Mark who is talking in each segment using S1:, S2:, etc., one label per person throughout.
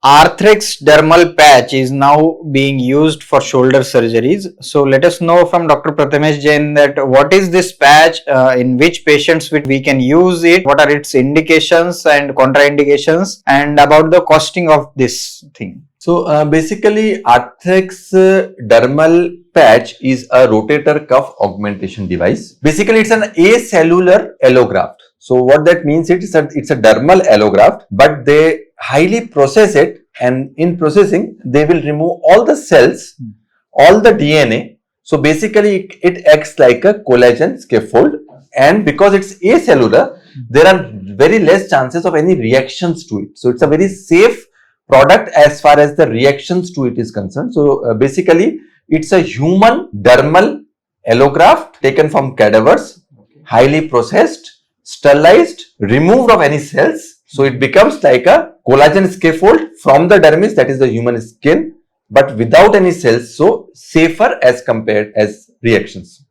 S1: Arthrex dermal patch is now being used for shoulder surgeries. So let us know from Dr. Prathamesh Jain that what is this patch, in which patients we can use it, what are its indications and contraindications, and about the costing of this thing.
S2: So basically Arthrex dermal patch is a rotator cuff augmentation device. Basically it's an acellular allograft. So what that means, it's a dermal allograft, but they highly process it, and in processing they will remove all the cells, all the DNA. So basically it acts like a collagen scaffold, and because it's acellular, there are very less chances of any reactions to it. So it's a very safe product as far as the reactions to it is concerned. So basically it's a human dermal allograft taken from cadavers, highly processed, sterilized, removed of any cells. So it becomes like a collagen scaffold from the dermis, that is the human skin, but without any cells, so safer as compared as reactions.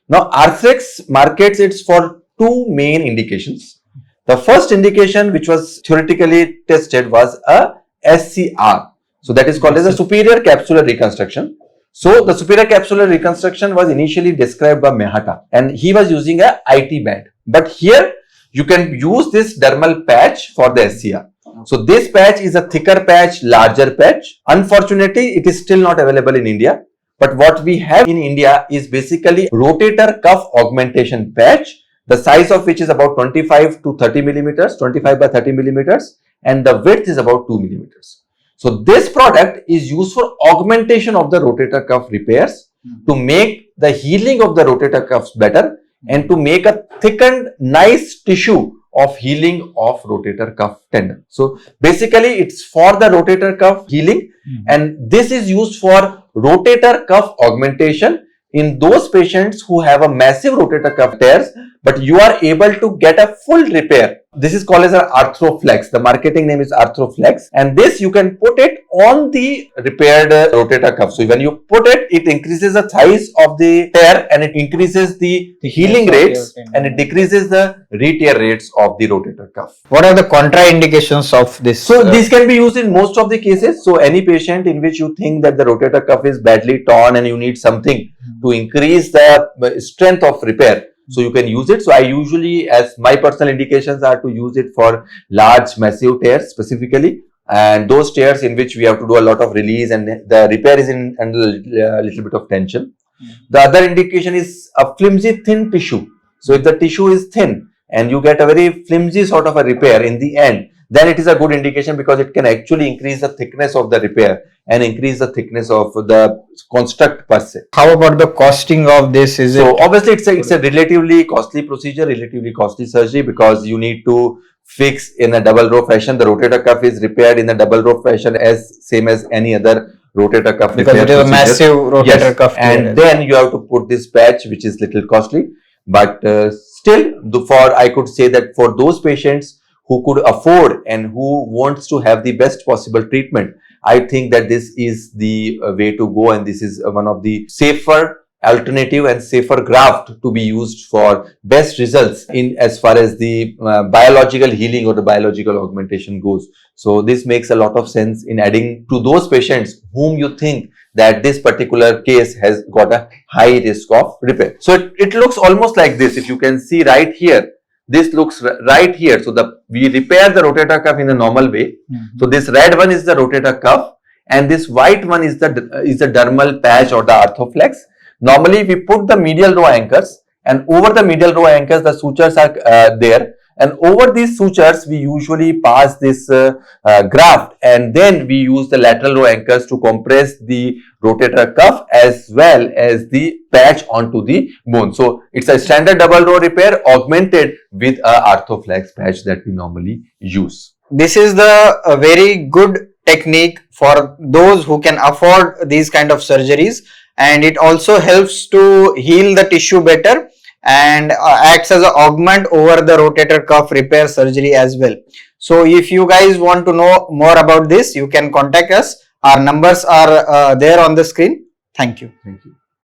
S2: Now Arthrex markets it for two main indications. The first indication, which was theoretically tested, was a SCR. So that is called as a superior capsular reconstruction. So the superior capsular reconstruction was initially described by Mehta, and he was using a IT band. But here you can use this dermal patch for the SCR. So this patch is a thicker patch, larger patch. Unfortunately, it is still not available in India. But what we have in India is basically rotator cuff augmentation patch, the size of which is about 25 to 30 millimeters, 25 by 30 millimeters, and the width is about 2 millimeters. So this product is used for augmentation of the rotator cuff repairs to make the healing of the rotator cuffs better and to make a thickened, nice tissue of healing of rotator cuff tendon. So basically it's for the rotator cuff healing, and this is used for rotator cuff augmentation in those patients who have a massive rotator cuff tears, but you are able to get a full repair. This is called as an Arthroflex. The marketing name is Arthroflex, and this you can put it on the repaired rotator cuff. So when you put it, it increases the size of the tear, and it increases the healing rates, and it decreases the re-tear rates of the rotator cuff.
S1: What are the contraindications of this?
S2: So this can be used in most of the cases. So any patient in which you think that the rotator cuff is badly torn and you need something to increase the strength of repair, so you can use it. So I usually, as my personal indications are to use it for large massive tears specifically, and those tears in which we have to do a lot of release and the repair is in under a little bit of tension. The other indication is a flimsy thin tissue. So if the tissue is thin and you get a very flimsy sort of a repair in the end, then it is a good indication, because it can actually increase the thickness of the repair and increase the thickness of the construct per se.
S1: How about the costing of this?
S2: Obviously it's a relatively costly procedure, relatively costly surgery, because you need to fix in a double row fashion. The rotator cuff is repaired in a double row fashion, as same as any other rotator cuff
S1: because
S2: repair
S1: it is a massive rotator cuff,
S2: and then you have to put this patch, which is little costly, but still, I could say that for those patients who could afford and who wants to have the best possible treatment, I think that this is the way to go, and this is one of the safer alternative and safer graft to be used for best results in as far as the biological healing or the biological augmentation goes. So this makes a lot of sense in adding to those patients whom you think that this particular case has got a high risk of repair. So it looks almost like this. If you can see right here, this looks right here. So we repair the rotator cuff in the normal way. So this red one is the rotator cuff, and this white one is the dermal patch or the Arthroflex. Normally we put the medial row anchors, and over the medial row anchors the sutures are there, and over these sutures we usually pass this graft, and then we use the lateral row anchors to compress the rotator cuff as well as the patch onto the bone. So it's a standard double row repair augmented with a Arthroflex patch that we normally use.
S1: This is the very good technique for those who can afford these kind of surgeries, and it also helps to heal the tissue better and acts as an augment over the rotator cuff repair surgery as well. So if you guys want to know more about this, you can contact us. Our numbers are there on the screen. Thank you.
S2: Thank you.